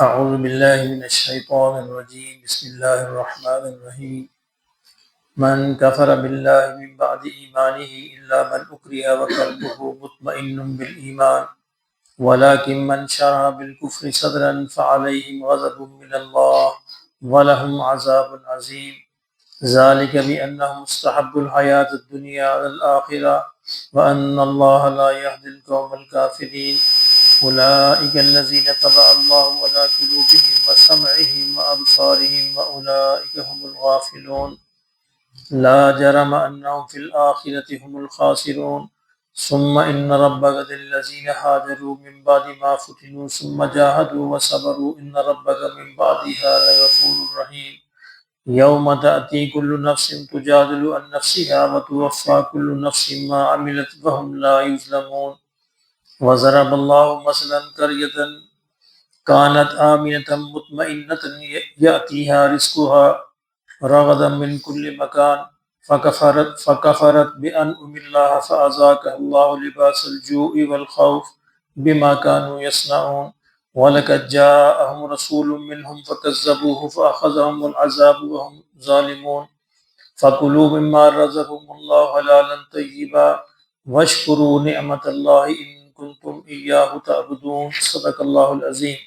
اعوذ باللہ من الشیطان الرجیم بسم اللہ الرحمن الرحیم من کفر باللہ من بعد ایمانہ الا من اکرہ وقلبہ مطمئن بالایمان ولكن من شرح بالكفر صدرا فعليهم غضب من الله ولهم عذاب عظيم ذلك بأنهم استحبوا الحياة الدنيا على الآخرة وأن الله لا يهدي القوم الكافرين أولئك الذين طبع الله على قلوبهم وسمعهم وأبصارهم وأولئك هم الغافلون لا جرم أنهم في الآخرة هم الخاسرون ثم إن ربك للذين هاجروا من بعد ما فتنوا ثم جاهدوا وصبروا إن ربك من بعدها لغفور رحيم یوم تأتی کل نفس تجادل عن نفسها وتوفى كل نفس ما عملت وهم لا يظلمون وضرب الله مثلا قرية كانت آمنة مطمئنة يأتيها رزقها رغدا من كل مكان فكفرت بأنعم الله فأذاقها الله لباس الجوع والخوف بما كانوا يصنعون وَلَقَدْ جَاءَهُمْ رَسُولٌ مِّنْهُمْ فَكَذَّبُوهُ فَأَخَذَهُمُ الْعَذَابُ وَهُمْ ظَالِمُونَ فَكُلُوا مِمَّا رَزَقَكُمُ اللَّهُ حَلَالًا طَيِّبًا وَاشْكُرُوا نِعْمَتَ اللَّهِ إِن كُنتُمْ إِيَّاهُ تَعْبُدُونَ صدق اللہ العظیم۔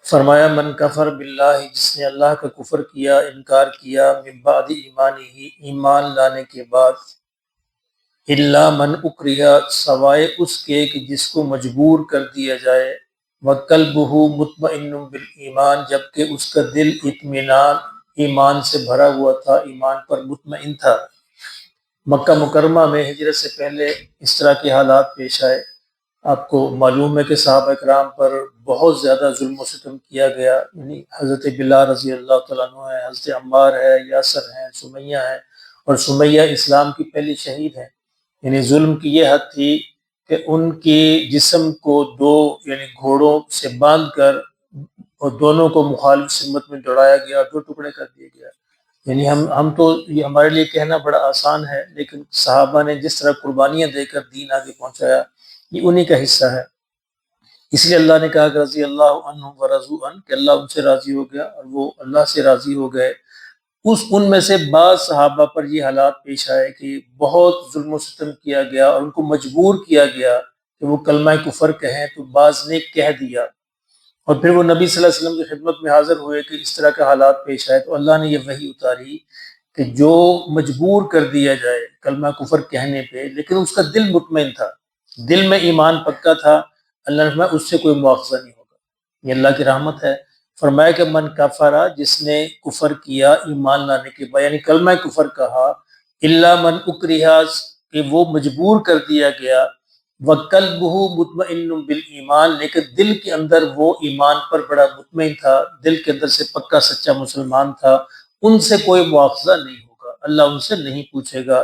فرمایا من کفر باللہ، جس نے اللہ کا کفر کیا، انکار کیا، من بعد ایمانہ، ایمان لانے کے بعد، الا من اکرہ، سوائے اس کے کہ جس کو مجبور کر دیا جائے، وقلبہ مطمئن بالایمان، جبکہ اس کا دل اطمینان ایمان سے بھرا ہوا تھا، ایمان پر مطمئن تھا۔ مکہ مکرمہ میں ہجرت سے پہلے اس طرح کے حالات پیش آئے۔ آپ کو معلوم ہے کہ صحابہ کرام پر بہت زیادہ ظلم و ستم کیا گیا، یعنی حضرت بلال رضی اللہ تعالیٰ عنہ ہے، حضرت عمار ہے، یاسر ہیں، سمیہ ہے، اور سمیہ اسلام کی پہلی شہید ہے۔ یعنی ظلم کی یہ حد تھی کہ ان کی جسم کو دو یعنی گھوڑوں سے باندھ کر اور دونوں کو مخالف سمت میں دوڑایا گیا، دو ٹکڑے کر دیے گیا۔ یعنی ہم تو یہ ہمارے لیے کہنا بڑا آسان ہے، لیکن صحابہ نے جس طرح قربانیاں دے کر دین آگے پہنچایا، یہ انہی کا حصہ ہے۔ اس لیے اللہ نے کہا کہ رضی اللہ عنہ ورضوا عنہ، کہ اللہ ان سے راضی ہو گیا اور وہ اللہ سے راضی ہو گئے۔ ان میں سے بعض صحابہ پر یہ حالات پیش آئے کہ بہت ظلم و ستم کیا گیا اور ان کو مجبور کیا گیا کہ وہ کلمہ کفر کہیں، تو بعض نے کہہ دیا، اور پھر وہ نبی صلی اللہ علیہ وسلم کی خدمت میں حاضر ہوئے کہ اس طرح کے حالات پیش آئے، تو اللہ نے یہ وحی اتاری کہ جو مجبور کر دیا جائے کلمہ کفر کہنے پہ لیکن اس کا دل مطمئن تھا، دل میں ایمان پکا تھا، اللہ نے فرمایا اس سے کوئی مواخذہ نہیں ہوگا۔ یہ اللہ کی رحمت ہے۔ فرمایا کہ من کفرا، جس نے کفر کیا ایمان لانے کے بعد، یعنی کلمہ کفر کہا، الا من اکرہ، کہ وہ مجبور کر دیا گیا، وقلبہ مطمئن بالایمان، لیکن دل کے اندر وہ ایمان پر بڑا مطمئن تھا، دل کے اندر سے پکا سچا مسلمان تھا، ان سے کوئی مواخذہ نہیں ہوگا، اللہ ان سے نہیں پوچھے گا۔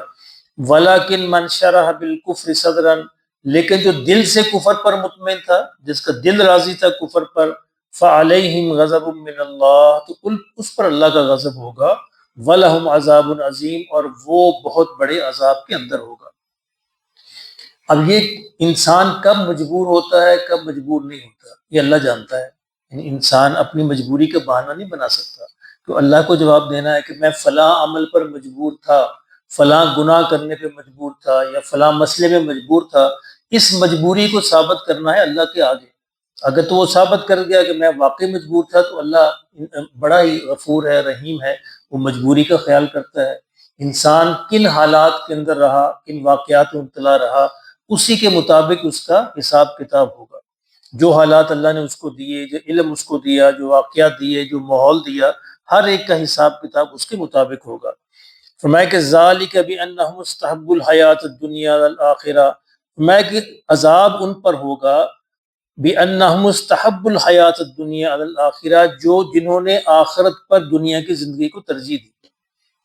ولیکن من شرح بالکفر صدرا، لیکن جو دل سے کفر پر مطمئن تھا، جس کا دل راضی تھا کفر پر، فعلیہم غضب من اللہ، تو اس پر اللہ کا غضب ہوگا، ولہم عذاب عظیم، اور وہ بہت بڑے عذاب کے اندر ہوگا۔ اب یہ انسان کب مجبور ہوتا ہے، کب مجبور نہیں ہوتا، یہ اللہ جانتا ہے۔ یعنی انسان اپنی مجبوری کا بہانہ نہیں بنا سکتا، تو اللہ کو جواب دینا ہے کہ میں فلاں عمل پر مجبور تھا، فلاں گناہ کرنے پہ مجبور تھا، یا فلاں مسئلے میں مجبور تھا، اس مجبوری کو ثابت کرنا ہے اللہ کے آگے۔ اگر تو وہ ثابت کر گیا کہ میں واقعی مجبور تھا، تو اللہ بڑا ہی غفور ہے، رحیم ہے، وہ مجبوری کا خیال کرتا ہے۔ انسان کن حالات کے اندر رہا، کن واقعات میں مبتلا رہا، اسی کے مطابق اس کا حساب کتاب ہوگا۔ جو حالات اللہ نے اس کو دیے، جو علم اس کو دیا، جو واقعات دیے، جو ماحول دیا، ہر ایک کا حساب کتاب اس کے مطابق ہوگا۔ فرمایا کہ ذالک بانہم استحبوا الحیات الدنیا علی الآخرہ، فرمایا کہ عذاب ان پر ہوگا بانہم استحبوا الحیات الدنیا علی الآخرہ، جنہوں نے آخرت پر دنیا کی زندگی کو ترجیح دی۔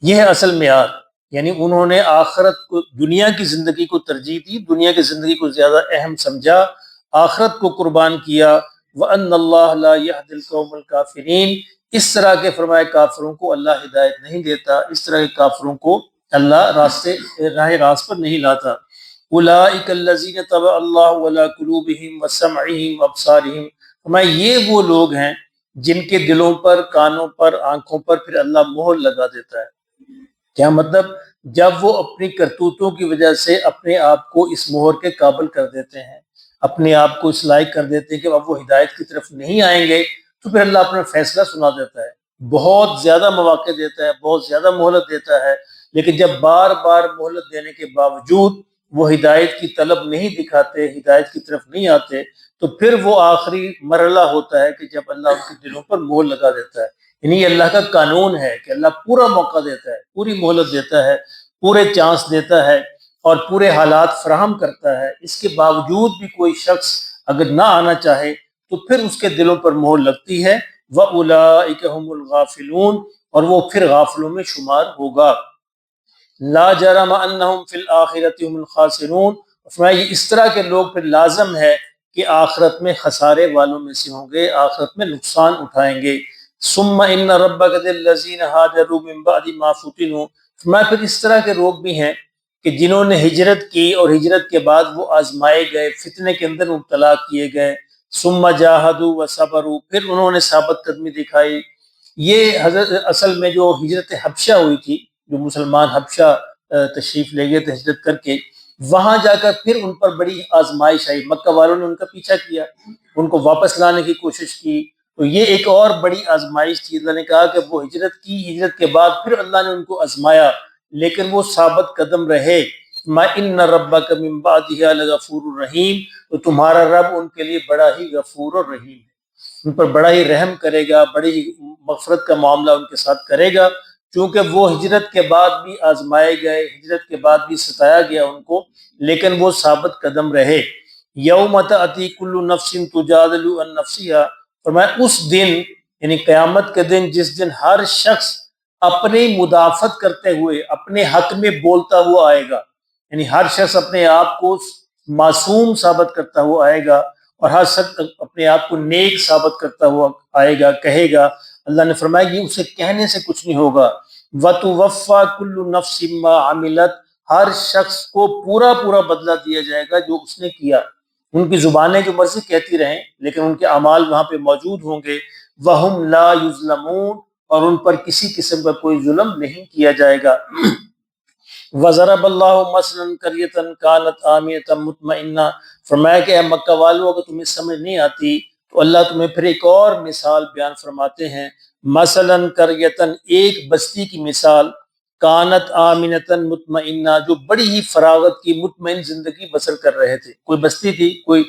یہ ہے اصل معیار، یعنی انہوں نے آخرت کو، دنیا کی زندگی کو ترجیح دی، دنیا کی زندگی کو زیادہ اہم سمجھا، آخرت کو قربان کیا۔ وَأَنَّ اللَّهَ لَا يَهْدِي الْقَوْمَ الْكَافِرِينَ، اس طرح کے فرمائے کافروں کو اللہ ہدایت نہیں دیتا، اس طرح کے کافروں کو اللہ راہ راست پر نہیں لاتا۔ أُولَٰئِكَ الَّذِينَ طَبَعَ اللَّهُ عَلَىٰ قُلُوبِهِمْ وَسَمْعِهِمْ وَأَبْصَارِهِمْ، یہ وہ لوگ ہیں جن کے دلوں پر، کانوں پر، آنکھوں پر پھر اللہ مہر لگا دیتا ہے۔ کیا مطلب؟ جب وہ اپنی کرتوتوں کی وجہ سے اپنے آپ کو اس مہر کے قابل کر دیتے ہیں، اپنے آپ کو اس لائق کر دیتے ہیں کہ اب وہ ہدایت کی طرف نہیں آئیں گے، تو پھر اللہ اپنا فیصلہ سنا دیتا ہے، بہت زیادہ مواقع دیتا ہے، بہت زیادہ مہلت دیتا ہے۔ لیکن جب بار بار مہلت دینے کے باوجود وہ ہدایت کی طلب نہیں دکھاتے، ہدایت کی طرف نہیں آتے، تو پھر وہ آخری مرحلہ ہوتا ہے کہ جب اللہ ان کے دلوں پر مہر لگا دیتا ہے۔ یعنی یہ اللہ کا قانون ہے کہ اللہ پورا موقع دیتا ہے، پوری مہلت دیتا ہے، پورے چانس دیتا ہے اور پورے حالات فراہم کرتا ہے۔ اس کے باوجود بھی کوئی شخص اگر نہ آنا چاہے تو پھر اس کے دلوں پر مہر لگتی ہے۔ وَأُولَٰئِكَ هُمُ الْغَافِلُونَ، اور وہ پھر غافلوں میں شمار ہوگا۔ لا جرم انہم فی الآخرۃ هم الخاسرون، فرمایا یہ اس طرح کے لوگ پھر لازم ہے کہ آخرت میں خسارے والوں میں سے ہوں گے، آخرت میں نقصان اٹھائیں گے۔ ثم ان ربک للذین ہاجروا من بعد ما فتنوا، فرمایا پھر اس طرح کے لوگ بھی ہیں کہ جنہوں نے ہجرت کی اور ہجرت کے بعد وہ آزمائے گئے، فتنے کے اندر مبتلا کیے گئے۔ ثم جاہدوا وصبروا، پھر انہوں نے ثابت قدمی دکھائی۔ یہ حضرت اصل میں جو ہجرت حبشہ ہوئی تھی، جو مسلمان حبشہ تشریف لے گئے تھے ہجرت کر کے، وہاں جا کر پھر ان پر بڑی آزمائش آئی، مکہ والوں نے ان کا پیچھا کیا، ان کو واپس لانے کی کوشش کی، تو یہ ایک اور بڑی آزمائش تھی۔ اللہ نے کہا کہ وہ ہجرت کی، ہجرت کے بعد پھر اللہ نے ان کو آزمایا، لیکن وہ ثابت قدم رہے۔ ما ان ربک من بعدها لغفور الرحیم، تو تمہارا رب ان کے لیے بڑا ہی غفور اور رحیم ہے، ان پر بڑا ہی رحم کرے گا، بڑی ہی مغفرت کا معاملہ ان کے ساتھ کرے گا، چونکہ وہ ہجرت کے بعد بھی آزمائے گئے، ہجرت کے بعد بھی ستایا گیا ان کو، لیکن وہ ثابت قدم رہے۔ یوم تأتی کل نفس تجادل عن نفسها، فرمایا اس دن یعنی قیامت کے دن، جس دن ہر شخص اپنی مدافعت کرتے ہوئے اپنے حق میں بولتا ہوا آئے گا، یعنی ہر شخص اپنے آپ کو معصوم ثابت کرتا ہوا آئے گا اور ہر شخص اپنے آپ کو نیک ثابت کرتا ہوا آئے گا، کہے گا۔ اللہ نے فرمایا کہ اسے کہنے سے کچھ نہیں ہوگا۔ وَتُوَفَّى كُلُّ نَفْسٍ مَّا عَمِلَتْ، ہر شخص کو پورا پورا بدلہ دیا جائے گا جو اس نے کیا۔ ان کی زبانیں جو مرضی کہتی رہیں، لیکن ان کے اعمال وہاں پہ موجود ہوں گے۔ وَهُمْ لَا يُظْلَمُونَ، اور ان پر کسی قسم کا کوئی ظلم نہیں کیا جائے گا۔ وَضَرَبَ اللَّهُ مَثَلًا قَرْيَةً كَانَتْ آمِنَةً مُطْمَئِنَّةً، فرمایا کہ اے مکہ والو اگر تمہیں سمجھ نہیں آتی تو اللہ تمہیں پھر ایک اور مثال بیان فرماتے ہیں۔ مثلاً قریۃً، ایک بستی کی مثال، کانت آمنۃ مطمئنہ، جو بڑی ہی فراغت کی مطمئن زندگی بسر کر رہے تھے۔ کوئی بستی تھی، کوئی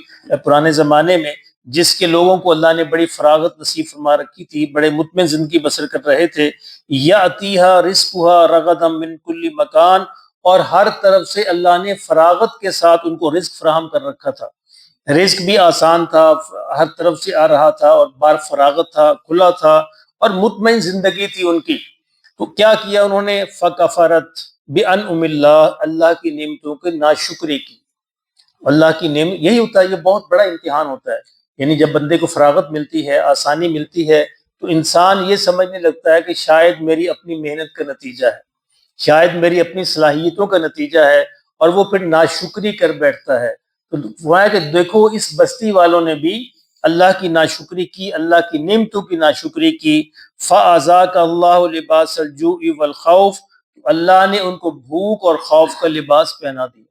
پرانے زمانے میں، جس کے لوگوں کو اللہ نے بڑی فراغت نصیب فرما رکھی تھی، بڑے مطمئن زندگی بسر کر رہے تھے۔ یاتیھا رزقھا رغدا من کل مکان، اور ہر طرف سے اللہ نے فراغت کے ساتھ ان کو رزق فراہم کر رکھا تھا، رزق بھی آسان تھا، ہر طرف سے آ رہا تھا، اور بار فراغت تھا، کھلا تھا، اور مطمئن زندگی تھی ان کی۔ تو کیا کیا انہوں نے؟ فکفرت بانعم اللہ، اللہ کی نعمتوں کی ناشکری کی۔ اللہ کی نعمت یہی ہوتا ہے، یہ بہت بڑا امتحان ہوتا ہے، یعنی جب بندے کو فراغت ملتی ہے، آسانی ملتی ہے، تو انسان یہ سمجھنے لگتا ہے کہ شاید میری اپنی محنت کا نتیجہ ہے، شاید میری اپنی صلاحیتوں کا نتیجہ ہے، اور وہ پھر ناشکری کر بیٹھتا ہے۔ تو وہ ہے کہ دیکھو اس بستی والوں نے بھی اللہ کی ناشکری کی، اللہ کی نعمتوں کی ناشکری کی۔ فَأَذَاقَ اللَّهُ لِبَاسَ الْجُوعِ وَالْخَوْفِ، اللہ نے ان کو بھوک اور خوف کا لباس پہنا دیا،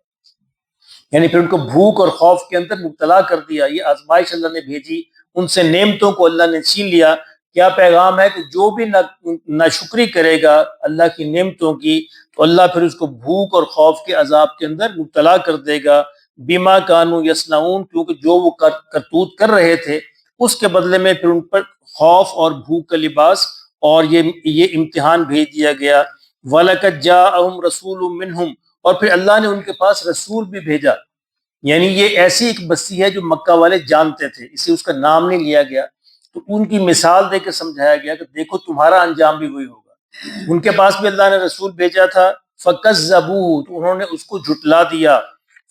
یعنی پھر ان کو بھوک اور خوف کے اندر مبتلا کر دیا۔ یہ آزمائش اللہ نے بھیجی، ان سے نعمتوں کو اللہ نے چھین لیا۔ کیا پیغام ہے کہ جو بھی ناشکری کرے گا اللہ کی نعمتوں کی، تو اللہ پھر اس کو بھوک اور خوف کے عذاب کے اندر مبتلا کر دے گا۔ بما کانوا یصنعون، کیونکہ جو وہ کرتوت کر رہے تھے اس کے بدلے میں پھر ان پر خوف اور بھوک کا لباس اور یہ امتحان بھیج دیا گیا۔ وَلَقَدْ جَاءَهُمْ رَسُولٌ مِّنْهُمْ، اور پھر اللہ نے ان کے پاس رسول بھی بھیجا، یعنی یہ ایسی ایک بستی ہے جو مکہ والے جانتے تھے، اسے اس کا نام نہیں لیا گیا، تو ان کی مثال دے کے سمجھایا گیا کہ دیکھو تمہارا انجام بھی وہی ہوگا۔ ان کے پاس بھی اللہ نے رسول بھیجا تھا، فَكَذَّبُوهُ، تو انہوں نے اس کو جھٹلا دیا۔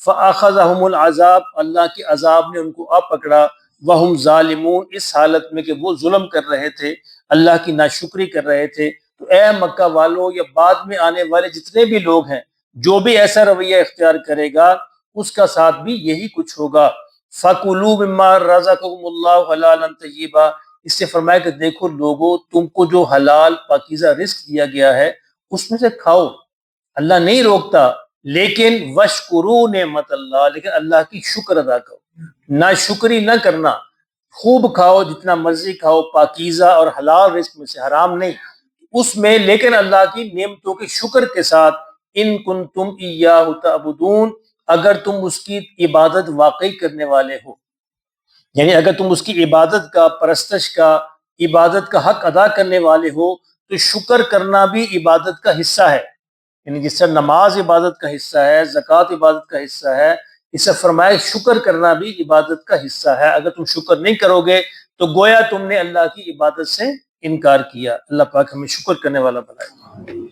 فَأَخَذَهُمُ الْعَذَابُ، اللہ کے عذاب نے ان کو آ پکڑا۔ وَهُمْ ظَالِمُونَ، اس حالت میں کہ وہ ظلم کر رہے تھے، اللہ کی ناشکری کر رہے تھے۔ تو اے مکہ والو، یا بعد میں آنے والے جتنے بھی لوگ ہیں، جو بھی ایسا رویہ اختیار کرے گا اس کا ساتھ بھی یہی کچھ ہوگا۔ فَكُلُوا مِمَّا رَزَقَكُمُ اللَّهُ حَلَالًا طَيِّبًا، اس سے فرمایا کہ دیکھو لوگوں، تم کو جو حلال پاکیزہ رزق دیا گیا ہے اس میں سے کھاؤ، اللہ نہیں روکتا، لیکن وَاشْكُرُوا نعمت اللہ، لیکن اللہ کی شکر ادا کرو، نہ شکری نہ کرنا، خوب کھاؤ جتنا مرضی کھاؤ پاکیزہ اور حلال رزق میں سے، حرام نہیں اس میں، لیکن اللہ کی نعمتوں کے شکر کے ساتھ، ان کنتم ایاہ تعبدون، اگر تم اس کی عبادت واقعی کرنے والے ہو، یعنی اگر تم اس کی عبادت کا، پرستش کا، عبادت کا حق ادا کرنے والے ہو تو شکر کرنا بھی عبادت کا حصہ ہے، یعنی جس طرح نماز عبادت کا حصہ ہے، زکوٰۃ عبادت کا حصہ ہے، اس سے فرمایا شکر کرنا بھی عبادت کا حصہ ہے، اگر تم شکر نہیں کرو گے تو گویا تم نے اللہ کی عبادت سے انکار کیا۔ اللہ پاک ہمیں شکر کرنے والا بنائے۔